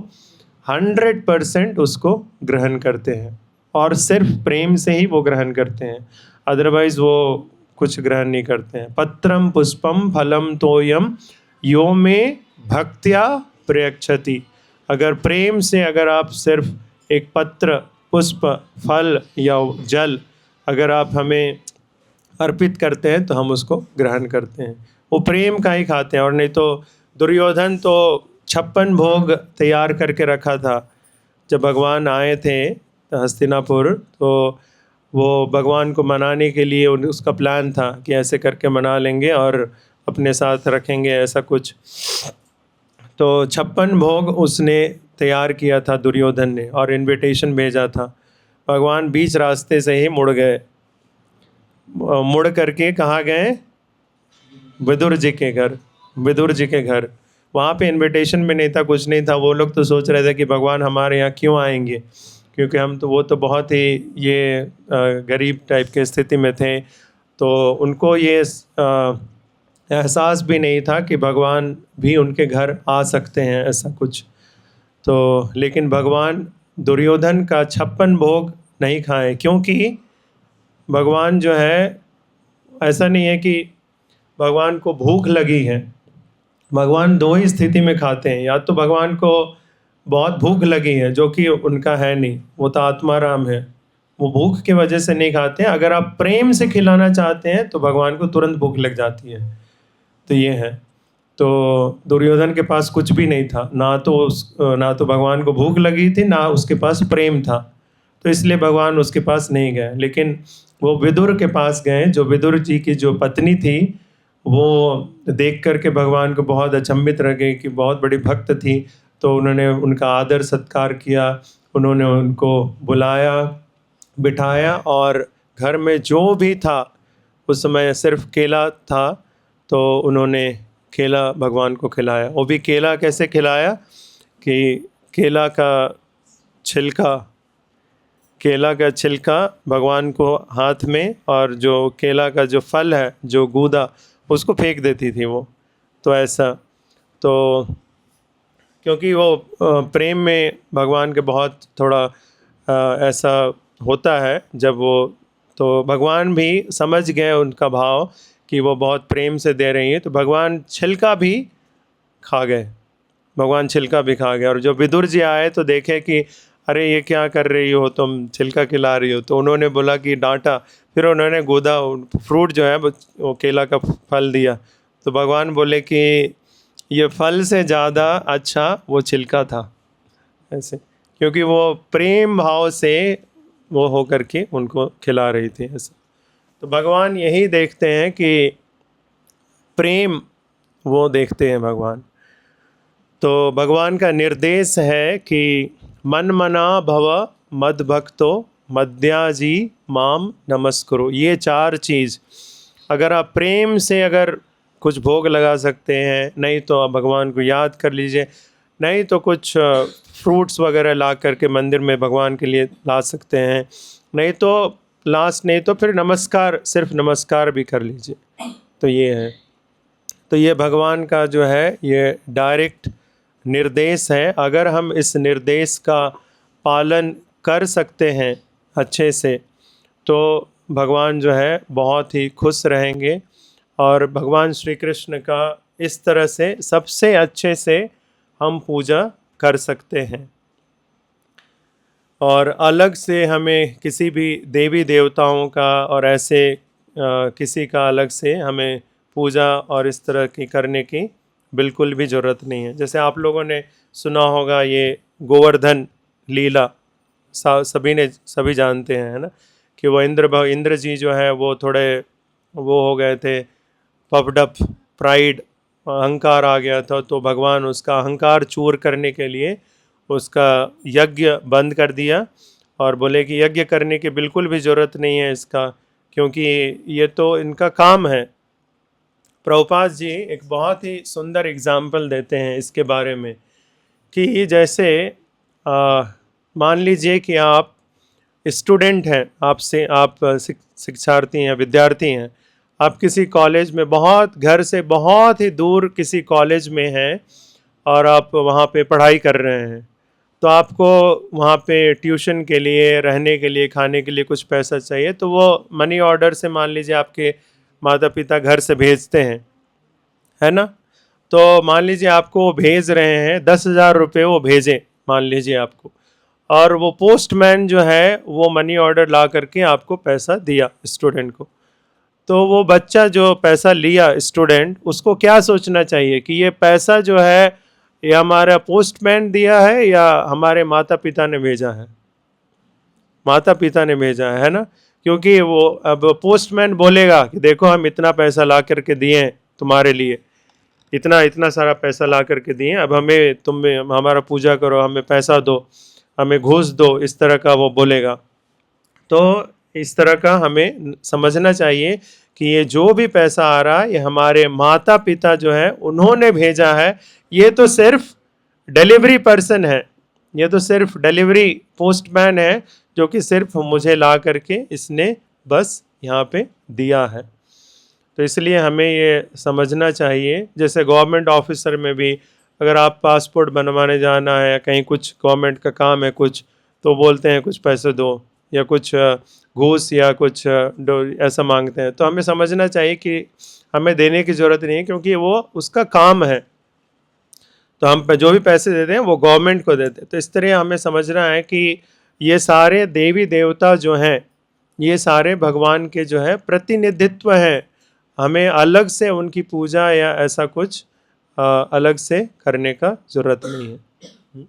100% उसको ग्रहण करते हैं, और सिर्फ प्रेम से ही वो ग्रहण करते हैं, अदरवाइज वो कुछ ग्रहण नहीं करते हैं। पत्रम पुष्पम फलम तोयम यो में भक्त्या प्रयच्छति। अगर प्रेम से अगर आप सिर्फ एक पत्र, पुष्प, फल या जल अगर आप हमें अर्पित करते हैं तो हम उसको ग्रहण करते हैं, वो प्रेम का ही खाते हैं। और नहीं तो दुर्योधन तो 56 भोग तैयार करके रखा था। जब भगवान आए थे हस्तिनापुर तो वो भगवान को मनाने के लिए उसका प्लान था कि ऐसे करके मना लेंगे और अपने साथ रखेंगे ऐसा कुछ। तो 56 भोग उसने तैयार किया था दुर्योधन ने, और इनविटेशन भेजा था। भगवान बीच रास्ते से ही मुड़ गए। मुड़ करके कहाँ गए? विदुर जी के घर। वहाँ पे इनविटेशन भी नहीं था, कुछ नहीं था। वो लोग तो सोच रहे थे कि भगवान हमारे यहाँ क्यों आएंगे, क्योंकि वो तो बहुत ही ये गरीब टाइप के स्थिति में थे। तो उनको ये एहसास भी नहीं था कि भगवान भी उनके घर आ सकते हैं ऐसा कुछ। तो लेकिन भगवान दुर्योधन का 56 भोग नहीं खाए, क्योंकि भगवान जो है, ऐसा नहीं है कि भगवान को भूख लगी है। भगवान दो ही स्थिति में खाते हैं, या तो भगवान को बहुत भूख लगी है, जो कि उनका है नहीं, वो तो आत्माराम है, वो भूख की वजह से नहीं खाते हैं। अगर आप प्रेम से खिलाना चाहते हैं तो भगवान को तुरंत भूख लग जाती है। तो ये है। तो दुर्योधन के पास कुछ भी नहीं था, ना तो भगवान को भूख लगी थी, ना उसके पास प्रेम था, तो इसलिए भगवान उसके पास नहीं गए। लेकिन वो विदुर के पास गए, जो विदुर जी की जो पत्नी थी, वो देख करके भगवान को बहुत अचंभित रह गई कि बहुत बड़ी भक्त थी। तो उन्होंने उनका आदर सत्कार किया, उन्होंने उनको बुलाया, बिठाया, और घर में जो भी था, उस समय सिर्फ केला था, तो उन्होंने केला भगवान को खिलाया। वो भी केला कैसे खिलाया कि केला का छिलका भगवान को हाथ में, और जो केला का जो फल है, जो गूदा, उसको फेंक देती थी वो। तो ऐसा, तो क्योंकि वो प्रेम में भगवान के बहुत थोड़ा ऐसा होता है जब वो, तो भगवान भी समझ गए उनका भाव कि वो बहुत प्रेम से दे रही है, तो भगवान छिलका भी खा गए। और जो विदुर जी आए तो देखे कि अरे ये क्या कर रही हो तुम, छिलका खिला रही हो। तो उन्होंने बोला कि डांटा, फिर उन्होंने गोदा फ्रूट जो है वो केला का फल दिया। तो भगवान बोले कि ये फल से ज़्यादा अच्छा वो छिलका था, ऐसे, क्योंकि वो प्रेम भाव से वो हो करके उनको खिला रही थी ऐसा। तो भगवान यही देखते हैं कि प्रेम वो देखते हैं भगवान। तो भगवान का निर्देश है कि मन मना भव मद भक्तो मद्याजी माम नमस्कुरु। ये 4 चीज़ अगर आप प्रेम से अगर कुछ भोग लगा सकते हैं, नहीं तो आप भगवान को याद कर लीजिए, नहीं तो कुछ फ्रूट्स वगैरह ला करके मंदिर में भगवान के लिए ला सकते हैं, नहीं तो फिर नमस्कार, सिर्फ नमस्कार भी कर लीजिए। तो ये है, तो ये भगवान का जो है ये डायरेक्ट निर्देश है। अगर हम इस निर्देश का पालन कर सकते हैं अच्छे से, तो भगवान जो है बहुत ही खुश रहेंगे और भगवान श्री कृष्ण का इस तरह से सबसे अच्छे से हम पूजा कर सकते हैं। और अलग से हमें किसी भी देवी देवताओं का और ऐसे किसी का अलग से हमें पूजा और इस तरह की करने की बिल्कुल भी ज़रूरत नहीं है। जैसे आप लोगों ने सुना होगा ये गोवर्धन लीला, सभी जानते हैं, है ना, कि वो इंद्र जी जो है वो थोड़े वो हो गए थे, पफ्ड अप, प्राइड, अहंकार आ गया था, तो भगवान उसका अहंकार चूर करने के लिए उसका यज्ञ बंद कर दिया और बोले कि यज्ञ करने की बिल्कुल भी ज़रूरत नहीं है इसका, क्योंकि ये तो इनका काम है। प्रभुपाद जी एक बहुत ही सुंदर एग्जाम्पल देते हैं इसके बारे में कि जैसे मान लीजिए कि आप स्टूडेंट हैं, आप शिक्षार्थी हैं, विद्यार्थी हैं, आप किसी कॉलेज में घर से बहुत ही दूर किसी कॉलेज में हैं और आप वहाँ पे पढ़ाई कर रहे हैं, तो आपको वहाँ पे ट्यूशन के लिए, रहने के लिए, खाने के लिए कुछ पैसा चाहिए, तो वो मनी ऑर्डर से मान लीजिए आपके माता पिता घर से भेजते हैं, है ना। तो मान लीजिए आपको वो भेज रहे हैं 10,000 रुपये, वो भेजें मान लीजिए आपको, और वो पोस्टमैन जो है वो मनी ऑर्डर ला करके आपको पैसा दिया स्टूडेंट को, तो वो बच्चा जो पैसा लिया स्टूडेंट, उसको क्या सोचना चाहिए कि ये पैसा जो है ये हमारा पोस्टमैन दिया है या हमारे माता पिता ने भेजा है? माता पिता ने भेजा है ना, क्योंकि वो अब पोस्टमैन बोलेगा कि देखो हम इतना पैसा ला करके दिए तुम्हारे लिए, इतना सारा पैसा ला करके दिए, अब तुम हमारा पूजा करो, हमें पैसा दो, हमें घूस दो, इस तरह का वो बोलेगा। तो इस तरह का हमें समझना चाहिए कि ये जो भी पैसा आ रहा है ये हमारे माता पिता जो है उन्होंने भेजा है, ये तो सिर्फ डिलीवरी पर्सन है, ये तो सिर्फ डिलीवरी पोस्टमैन है जो कि सिर्फ मुझे ला करके इसने बस यहाँ पे दिया है। तो इसलिए हमें ये समझना चाहिए, जैसे गवर्नमेंट ऑफिसर में भी अगर आप पासपोर्ट बनवाने जाना है, कहीं कुछ गवर्नमेंट का काम है कुछ, तो बोलते हैं कुछ पैसे दो या कुछ घूस या कुछ ऐसा मांगते हैं, तो हमें समझना चाहिए कि हमें देने की ज़रूरत नहीं है, क्योंकि वो उसका काम है, तो हम जो भी पैसे देते हैं वो गवर्नमेंट को देते हैं। तो इस तरह हमें समझना है कि ये सारे देवी देवता जो हैं ये सारे भगवान के जो है प्रतिनिधित्व हैं, हमें अलग से उनकी पूजा या ऐसा कुछ अलग से करने का ज़रूरत नहीं है।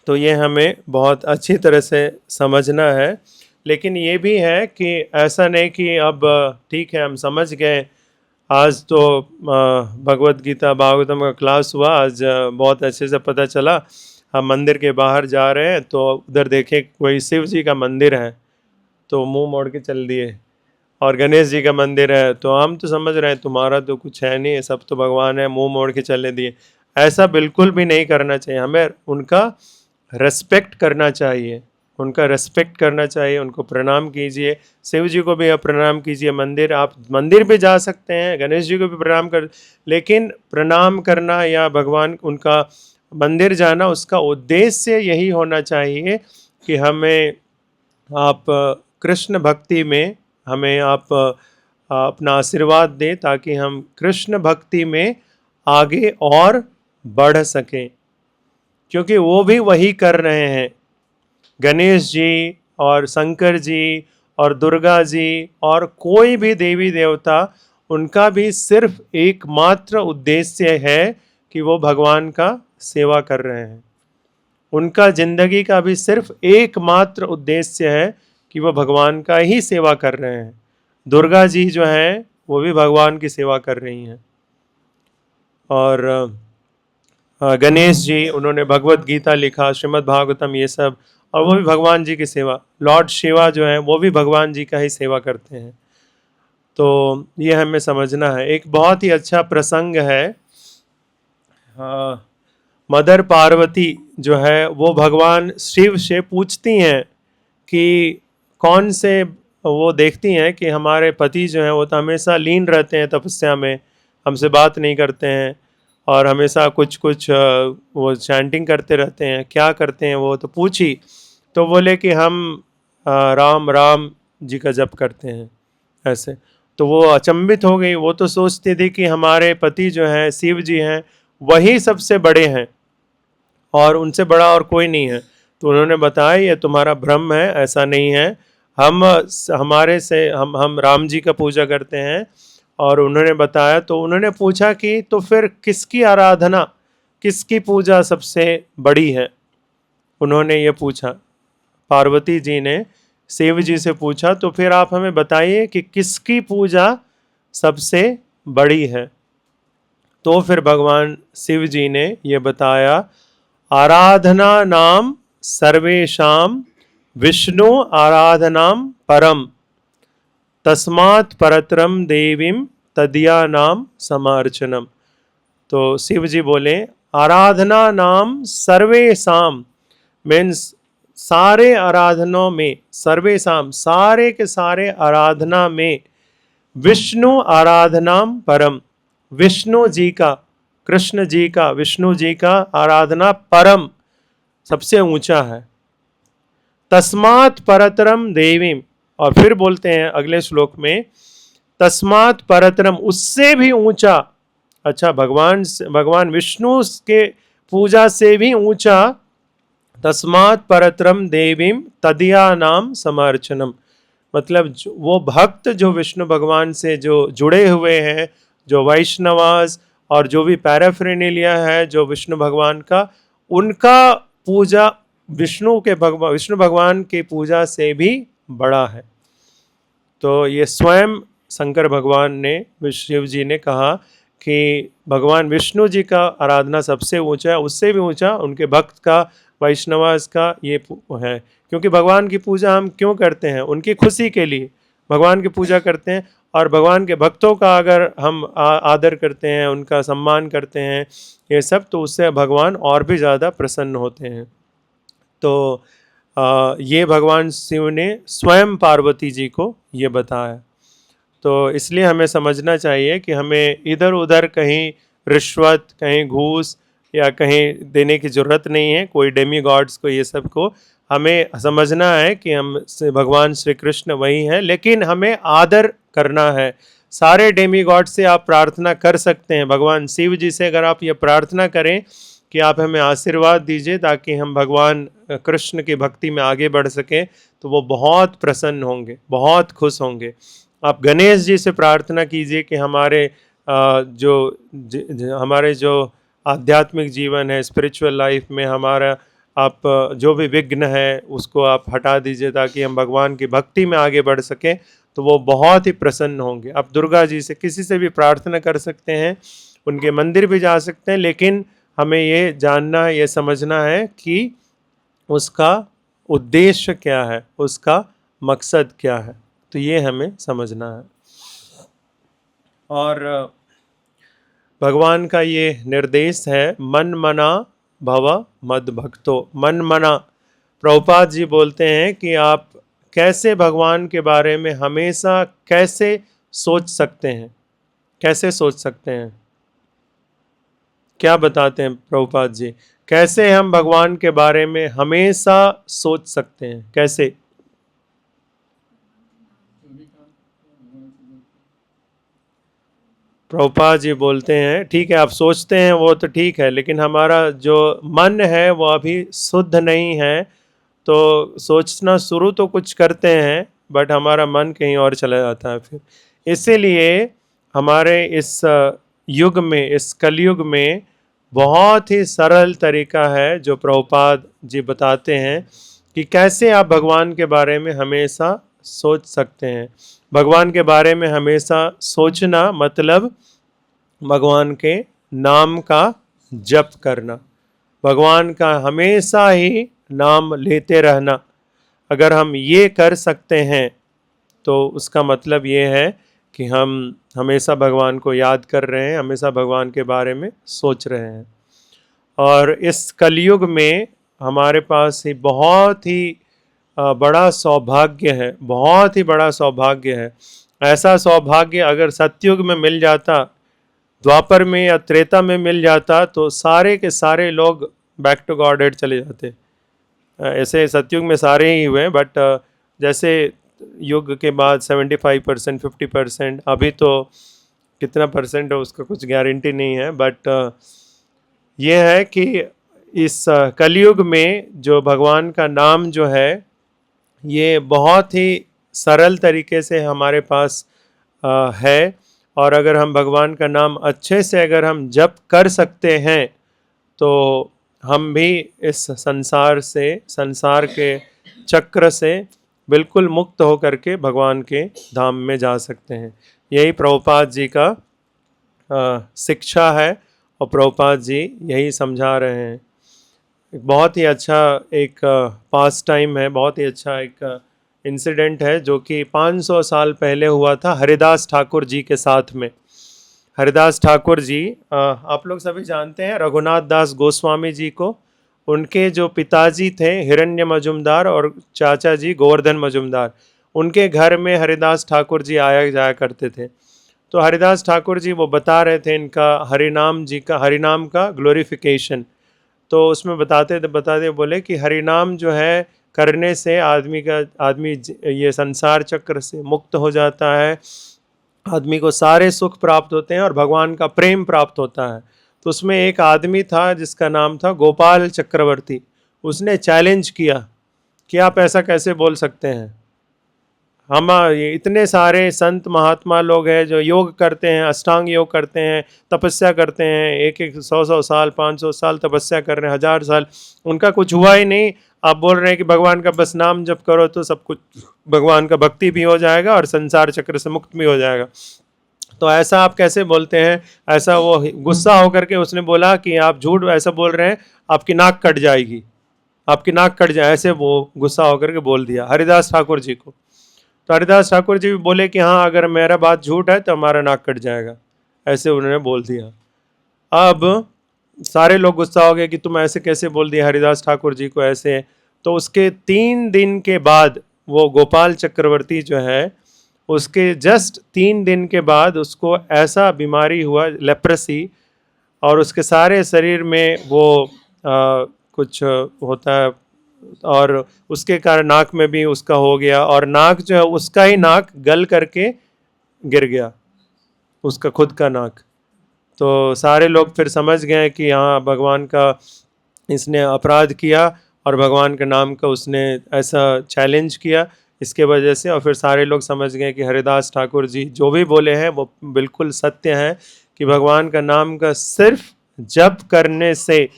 तो ये हमें बहुत अच्छी तरह से समझना है। लेकिन ये भी है कि ऐसा नहीं कि अब ठीक है हम समझ गए, आज तो भगवत गीता भागवतम का क्लास हुआ, आज बहुत अच्छे से पता चला, हम मंदिर के बाहर जा रहे हैं तो उधर देखे कोई शिव जी का मंदिर है तो मुंह मोड़ के चल दिए, और गणेश जी का मंदिर है तो हम तो समझ रहे हैं तुम्हारा तो कुछ है नहीं, सब तो भगवान है, मुंह मोड़ के चले दिए। ऐसा बिल्कुल भी नहीं करना चाहिए, हमें उनका रेस्पेक्ट करना चाहिए, उनका रेस्पेक्ट करना चाहिए, उनको प्रणाम कीजिए, शिव जी को भी आप प्रणाम कीजिए, आप मंदिर पे जा सकते हैं, गणेश जी को भी प्रणाम कर, लेकिन प्रणाम करना या भगवान उनका मंदिर जाना उसका उद्देश्य यही होना चाहिए कि हमें आप कृष्ण भक्ति में हमें आप अपना आशीर्वाद दें ताकि हम कृष्ण भक्ति में आगे और बढ़ सकें, क्योंकि वो भी वही कर रहे हैं। गणेश जी और शंकर जी और दुर्गा जी और कोई भी देवी देवता, उनका भी सिर्फ एकमात्र उद्देश्य है कि वो भगवान का सेवा कर रहे हैं, उनका जिंदगी का भी सिर्फ एकमात्र उद्देश्य है कि वो भगवान का ही सेवा कर रहे हैं। दुर्गा जी जो हैं वो भी भगवान की सेवा कर रही हैं, और गणेश जी उन्होंने भगवत गीता लिखा, श्रीमद् भागवतम, ये सब, और वो भी भगवान जी की सेवा, लॉर्ड शिवा जो है वो भी भगवान जी का ही सेवा करते हैं। तो ये हमें समझना है। एक बहुत ही अच्छा प्रसंग है, मदर पार्वती जो है वो भगवान शिव से पूछती हैं कि कौन से, वो देखती हैं कि हमारे पति जो हैं वो तो हमेशा लीन रहते हैं तपस्या में, हमसे बात नहीं करते हैं और हमेशा कुछ कुछ वो चैंटिंग करते रहते हैं, क्या करते हैं वो, तो पूछी तो बोले कि हम राम राम जी का जप करते हैं ऐसे। तो वो अचंभित हो गई, वो तो सोचती थी कि हमारे पति जो हैं शिव जी हैं वही सबसे बड़े हैं और उनसे बड़ा और कोई नहीं है। तो उन्होंने बताया ये तुम्हारा भ्रम है, ऐसा नहीं है, हम हमारे से हम राम जी का पूजा करते हैं। और उन्होंने बताया, तो उन्होंने पूछा कि तो फिर किसकी आराधना, किसकी पूजा सबसे बड़ी है, उन्होंने ये पूछा, पार्वती जी ने शिव जी से पूछा, तो फिर आप हमें बताइए कि किसकी पूजा सबसे बड़ी है। तो फिर भगवान शिव जी ने ये बताया, आराधना नाम सर्वेशाम विष्णु आराधनाम परम तस्मात् परत्रम देवीम तदिया नाम समार्चनम। तो शिव जी बोले, आराधना नाम सर्वेशाम मीन्स सारे आराधनों में, सर्वेशाम सारे के सारे आराधना में, विष्णु आराधनाम परम विष्णु जी का, कृष्ण जी का, विष्णु जी का आराधना परम सबसे ऊंचा है। तस्मात् परतरम देवीम, और फिर बोलते हैं अगले श्लोक में, तस्मात् परतरम उससे भी ऊंचा, अच्छा भगवान विष्णु के पूजा से भी ऊंचा, तस्मात् परतरम देवीम तदिया नाम समर्चनम, मतलब वो भक्त जो विष्णु भगवान से जो जुड़े हुए हैं, जो वैष्णवास और जो भी पैराफ्रेनेलिया है जो विष्णु भगवान का, उनका पूजा विष्णु भगवान की पूजा से भी बड़ा है। तो ये स्वयं शंकर भगवान ने, शिव जी ने कहा कि भगवान विष्णु जी का आराधना सबसे ऊंचा है, उससे भी ऊंचा उनके भक्त का, वैष्णवास का ये है। क्योंकि भगवान की पूजा हम क्यों करते हैं? उनकी खुशी के लिए भगवान की पूजा करते हैं। और भगवान के भक्तों का अगर हम आदर करते हैं, उनका सम्मान करते हैं, ये सब, तो उससे भगवान और भी ज़्यादा प्रसन्न होते हैं। तो ये भगवान शिव ने स्वयं पार्वती जी को ये बताया। तो इसलिए हमें समझना चाहिए कि हमें इधर उधर कहीं रिश्वत, कहीं घूस या कहीं देने की ज़रूरत नहीं है कोई डेमी गॉड्स को, ये सब को। हमें समझना है कि हम भगवान श्री कृष्ण वही हैं, लेकिन हमें आदर करना है। सारे डेमी गॉड से आप प्रार्थना कर सकते हैं, भगवान शिव जी से अगर आप ये प्रार्थना करें कि आप हमें आशीर्वाद दीजिए ताकि हम भगवान कृष्ण की भक्ति में आगे बढ़ सकें, तो वो बहुत प्रसन्न होंगे, बहुत खुश होंगे। आप गणेश जी से प्रार्थना कीजिए कि हमारे हमारे जो आध्यात्मिक जीवन है, स्पिरिचुअल लाइफ में हमारा, आप जो भी विघ्न है उसको आप हटा दीजिए ताकि हम भगवान की भक्ति में आगे बढ़ सकें, तो वो बहुत ही प्रसन्न होंगे। आप दुर्गा जी से, किसी से भी प्रार्थना कर सकते हैं, उनके मंदिर भी जा सकते हैं, लेकिन हमें ये जानना है, ये समझना है कि उसका उद्देश्य क्या है, उसका मकसद क्या है, तो ये हमें समझना है। और भगवान का ये निर्देश है, मन मना भव मद भक्तो। मन मना, प्रभुपाद जी बोलते हैं कि आप कैसे भगवान के बारे में हमेशा कैसे सोच सकते हैं, कैसे सोच सकते हैं, क्या बताते हैं प्रभुपाद जी, कैसे हम भगवान के बारे में हमेशा सोच सकते हैं, कैसे? प्रभुपाद जी बोलते हैं, ठीक है आप सोचते हैं वो तो ठीक है, लेकिन हमारा जो मन है वो अभी शुद्ध नहीं है, तो सोचना शुरू तो कुछ करते हैं बट हमारा मन कहीं और चला जाता है फिर। इसीलिए हमारे इस युग में, इस कलयुग में बहुत ही सरल तरीका है जो प्रभुपाद जी बताते हैं कि कैसे आप भगवान के बारे में हमेशा सोच सकते हैं। भगवान के बारे में हमेशा सोचना मतलब भगवान के नाम का जप करना, भगवान का हमेशा ही नाम लेते रहना, अगर हम ये कर सकते हैं तो उसका मतलब ये है कि हम हमेशा भगवान को याद कर रहे हैं, हमेशा भगवान के बारे में सोच रहे हैं। और इस कलयुग में हमारे पास ही बहुत ही बड़ा सौभाग्य है, बहुत ही बड़ा सौभाग्य है। ऐसा सौभाग्य अगर सतयुग में मिल जाता, द्वापर में या त्रेता में मिल जाता, तो सारे के सारे लोग बैक टू गॉडेड चले जाते। ऐसे सतयुग में सारे ही हुए, बट जैसे युग के बाद 75%, 50%, अभी तो कितना परसेंट है उसका कुछ गारंटी नहीं है, बट ये है कि इस कलयुग में जो भगवान का नाम जो है ये बहुत ही सरल तरीके से हमारे पास है। और अगर हम भगवान का नाम अच्छे से अगर हम जप कर सकते हैं तो हम भी इस संसार से, संसार के चक्र से बिल्कुल मुक्त होकर के भगवान के धाम में जा सकते हैं। यही प्रभुपाद जी का शिक्षा है और प्रभुपाद जी यही समझा रहे हैं। एक बहुत ही अच्छा एक पास टाइम है, बहुत ही अच्छा एक इंसिडेंट है जो कि 500 साल पहले हुआ था हरिदास ठाकुर जी के साथ में। हरिदास ठाकुर जी आप लोग सभी जानते हैं रघुनाथ दास गोस्वामी जी को। उनके जो पिताजी थे हिरण्य मजुमदार और चाचा जी गोवर्धन मजुमदार, उनके घर में हरिदास ठाकुर जी आया जाया करते थे। तो हरिदास ठाकुर जी वो बता रहे थे इनका हरिनाम जी का, हरिनाम का ग्लोरिफिकेशन। तो उसमें बताते बोले कि हरिनाम जो है करने से आदमी ये संसार चक्र से मुक्त हो जाता है, आदमी को सारे सुख प्राप्त होते हैं और भगवान का प्रेम प्राप्त होता है। तो उसमें एक आदमी था जिसका नाम था गोपाल चक्रवर्ती। उसने चैलेंज किया कि आप ऐसा कैसे बोल सकते हैं, हम ये इतने सारे संत महात्मा लोग हैं जो योग करते हैं, अष्टांग योग करते हैं, तपस्या करते हैं, एक एक 100 साल 500 साल तपस्या कर रहे हैं, 1000 साल, उनका कुछ हुआ ही नहीं। आप बोल रहे हैं कि भगवान का बस नाम जप करो तो सब कुछ, भगवान का भक्ति भी हो जाएगा और संसार चक्र से मुक्त भी हो जाएगा। तो ऐसा आप कैसे बोलते हैं? ऐसा वो गुस्सा होकर के उसने बोला कि आप झूठ ऐसा बोल रहे हैं, आपकी नाक कट जाएगी, आपकी नाक कट जाए, ऐसे वो गुस्सा होकर के बोल दिया हरिदास ठाकुर जी को। तो हरिदास ठाकुर जी भी बोले कि हाँ अगर मेरा बात झूठ है तो हमारा नाक कट जाएगा, ऐसे उन्होंने बोल दिया। अब सारे लोग गुस्सा हो गए कि तुम ऐसे कैसे बोल दिया हरिदास ठाकुर जी को ऐसे। तो उसके 3 दिन के बाद वो गोपाल चक्रवर्ती जो है, उसके जस्ट 3 दिन के बाद उसको ऐसा बीमारी हुआ लेप्रेसी, और उसके सारे शरीर में वो कुछ होता है और उसके कारण नाक में भी उसका हो गया, और नाक जो है उसका ही नाक गल करके गिर गया, उसका खुद का नाक। तो सारे लोग फिर समझ गए कि हाँ भगवान का इसने अपराध किया और भगवान के नाम का उसने ऐसा चैलेंज किया, इसके वजह से। और फिर सारे लोग समझ गए कि हरिदास ठाकुर जी जो भी बोले हैं वो बिल्कुल सत्य है, कि भगवान का नाम का सिर्फ जप करने से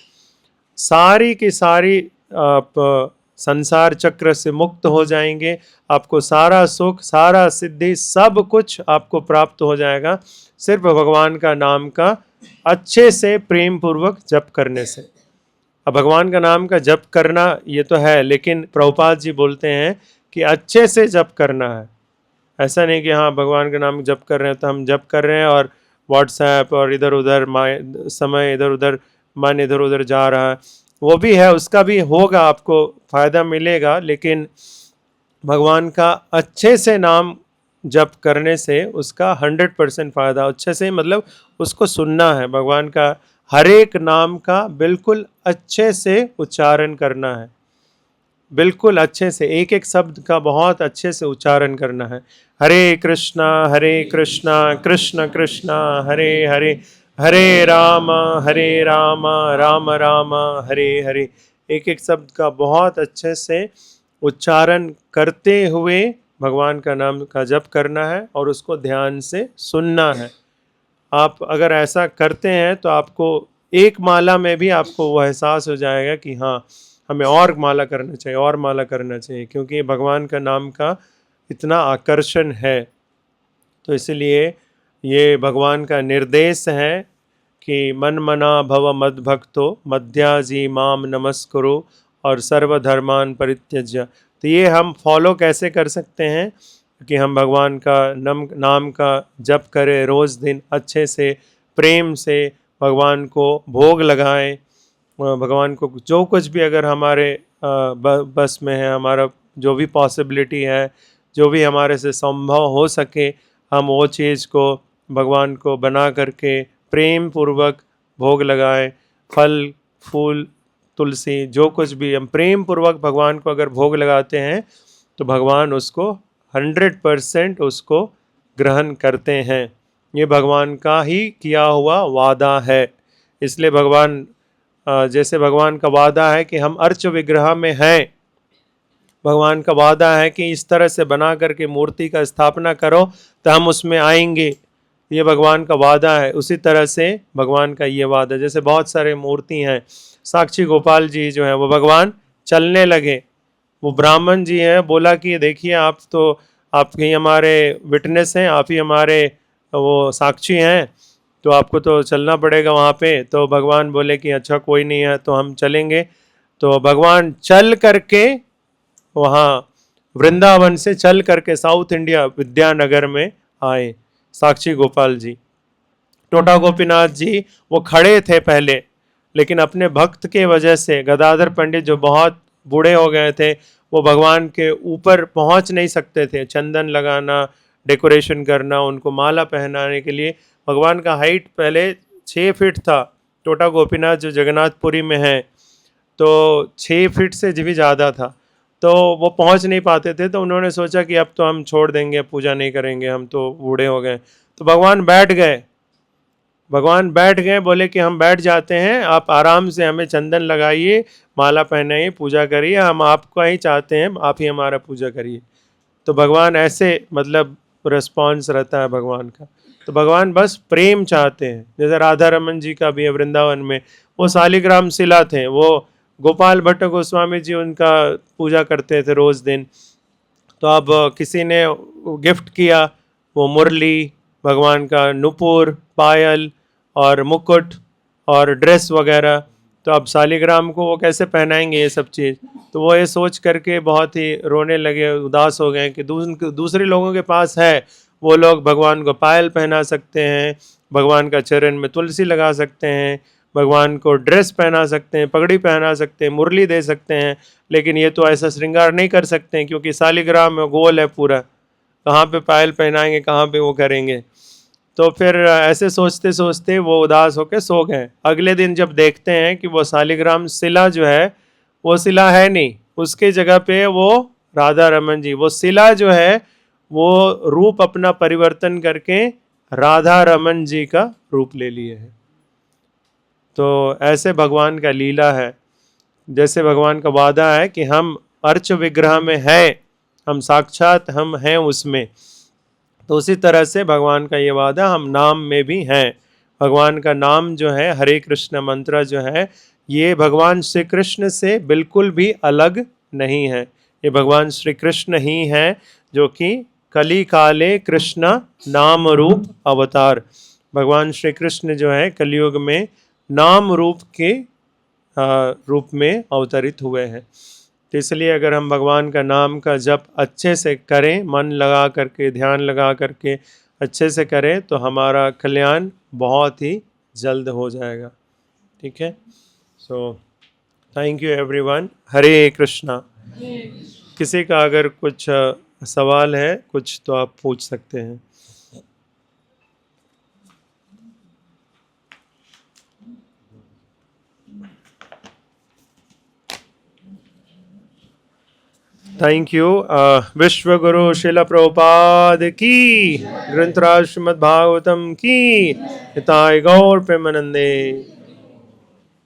सारी की सारी आप संसार चक्र से मुक्त हो जाएंगे, आपको सारा सुख, सारा सिद्धि, सब कुछ आपको प्राप्त हो जाएगा सिर्फ भगवान का नाम का अच्छे से प्रेम पूर्वक जप करने से। अब भगवान का नाम का जप करना ये तो है, लेकिन प्रभुपाद जी बोलते हैं कि अच्छे से जप करना है। ऐसा नहीं कि हाँ भगवान का नाम जप कर रहे हैं तो हम जप कर रहे हैं और व्हाट्सएप और इधर उधर समय इधर उधर, मन इधर उधर जा रहा है। वो भी है, उसका भी होगा, आपको फ़ायदा मिलेगा, लेकिन भगवान का अच्छे से नाम जप करने से उसका 100% फ़ायदा। अच्छे से मतलब उसको सुनना है, भगवान का हर एक नाम का बिल्कुल अच्छे से उच्चारण करना है, बिल्कुल अच्छे से, एक एक शब्द का बहुत अच्छे से उच्चारण करना है। हरे कृष्णा कृष्ण कृष्ण हरे हरे, हरे राम राम राम हरे हरे। एक एक शब्द का बहुत अच्छे से उच्चारण करते हुए भगवान का नाम का जप करना है और उसको ध्यान से सुनना है। आप अगर ऐसा करते हैं तो आपको एक माला में भी आपको वो एहसास हो जाएगा कि हाँ हमें और माला करना चाहिए, और माला करना चाहिए, क्योंकि भगवान का नाम का इतना आकर्षण है। तो इसलिए ये भगवान का निर्देश है कि मन मना भव मद भक्तो मध्याजी माम नमस्कुरु और सर्वधर्मान परित्यज्य। तो ये हम फॉलो कैसे कर सकते हैं कि हम भगवान का नाम का जप करें रोज़ दिन, अच्छे से प्रेम से भगवान को भोग लगाएं, भगवान को जो कुछ भी अगर हमारे बस में है, हमारा जो भी पॉसिबिलिटी है, जो भी हमारे से संभव हो सके, हम वो चीज़ को भगवान को बना करके प्रेम पूर्वक भोग लगाएं। फल फूल तुलसी जो कुछ भी हम प्रेम पूर्वक भगवान को अगर भोग लगाते हैं तो भगवान उसको 100% उसको ग्रहण करते हैं। ये भगवान का ही किया हुआ वादा है। इसलिए भगवान जैसे भगवान का वादा है कि हम अर्च विग्रह में हैं, भगवान का वादा है कि इस तरह से बना करके मूर्ति का स्थापना करो तो हम उसमें आएंगे, ये भगवान का वादा है। उसी तरह से भगवान का ये वादा, जैसे बहुत सारे मूर्ति हैं, साक्षी गोपाल जी जो हैं वो भगवान चलने लगे, वो ब्राह्मण जी हैं, बोला कि देखिए आप तो आप ही हमारे विटनेस हैं, आप ही हमारे वो साक्षी हैं, तो आपको तो चलना पड़ेगा वहाँ पे। तो भगवान बोले कि अच्छा कोई नहीं है तो हम चलेंगे। तो भगवान चल करके वहाँ वृंदावन से चल करके साउथ इंडिया विद्यानगर में आए साक्षी गोपाल जी। टोटा गोपीनाथ जी वो खड़े थे पहले, लेकिन अपने भक्त के वजह से गदाधर पंडित जो बहुत बूढ़े हो गए थे वो भगवान के ऊपर पहुंच नहीं सकते थे। चंदन लगाना, डेकोरेशन करना, उनको माला पहनाने के लिए भगवान का हाइट पहले 6 फीट था। टोटा गोपीनाथ जो जगन्नाथपुरी में है तो 6 फीट से भी ज़्यादा था, तो वो पहुंच नहीं पाते थे। तो उन्होंने सोचा कि अब तो हम छोड़ देंगे, पूजा नहीं करेंगे, हम तो बूढ़े हो गए। तो भगवान बैठ गए, भगवान बैठ गए, बोले कि हम बैठ जाते हैं, आप आराम से हमें चंदन लगाइए, माला पहनाइए, पूजा करिए, हम आपको ही चाहते हैं, आप ही हमारा पूजा करिए। तो भगवान ऐसे मतलब रिस्पॉन्स रहता है भगवान का। तो भगवान बस प्रेम चाहते हैं। जैसे राधा रमन जी का भी है वृंदावन में, वो शालिग्राम शिला थे, वो गोपाल भट्ट गोस्वामी जी उनका पूजा करते थे रोज़ दिन। तो अब किसी ने गिफ्ट किया वो मुरली, भगवान का नुपुर, पायल और मुकुट और ड्रेस वगैरह, तो अब शालिग्राम को वो कैसे पहनाएंगे ये सब चीज़। तो वो ये सोच करके बहुत ही रोने लगे, उदास हो गए कि दूसरे लोगों के पास है, वो लोग भगवान को पायल पहना सकते हैं, भगवान का चरण में तुलसी लगा सकते हैं, भगवान को ड्रेस पहना सकते हैं, पगड़ी पहना सकते हैं, मुरली दे सकते हैं, लेकिन ये तो ऐसा श्रृंगार नहीं कर सकते हैं क्योंकि शालिग्राम में गोल है पूरा, कहाँ पे पायल पहनाएंगे, कहाँ पे वो करेंगे। तो फिर ऐसे सोचते सोचते वो उदास होकर सो गए। अगले दिन जब देखते हैं कि वो शालिग्राम शिला जो है वो शिला है नहीं, उसके जगह पे वो राधा रमन जी, वो शिला जो है वो रूप अपना परिवर्तन करके राधा रमन जी का रूप ले लिए हैं। तो ऐसे भगवान का लीला है। जैसे भगवान का वादा है कि हम अर्च विग्रह में हैं, हम साक्षात हम हैं उसमें, तो उसी तरह से भगवान का ये वादा हम नाम में भी हैं। भगवान का नाम जो है, हरे कृष्ण मंत्र जो है, ये भगवान श्री कृष्ण से बिल्कुल भी अलग नहीं है। ये भगवान श्री कृष्ण ही हैं जो कि कली काले कृष्ण नाम रूप अवतार। भगवान श्री कृष्ण जो है कलयुग में नाम रूप के रूप में अवतरित हुए हैं। तो इसलिए अगर हम भगवान का नाम का जप अच्छे से करें, मन लगा करके, ध्यान लगा करके अच्छे से करें, तो हमारा कल्याण बहुत ही जल्द हो जाएगा। ठीक है, सो थैंक यू एवरीवन। हरे कृष्णा। किसी का अगर कुछ सवाल है कुछ तो आप पूछ सकते हैं। Thank you. विश्व गुरु शिला प्रभुपाद की, ग्रंथराज श्रीमद् भागवतम की, हिताय गौर प्रेमानंदे।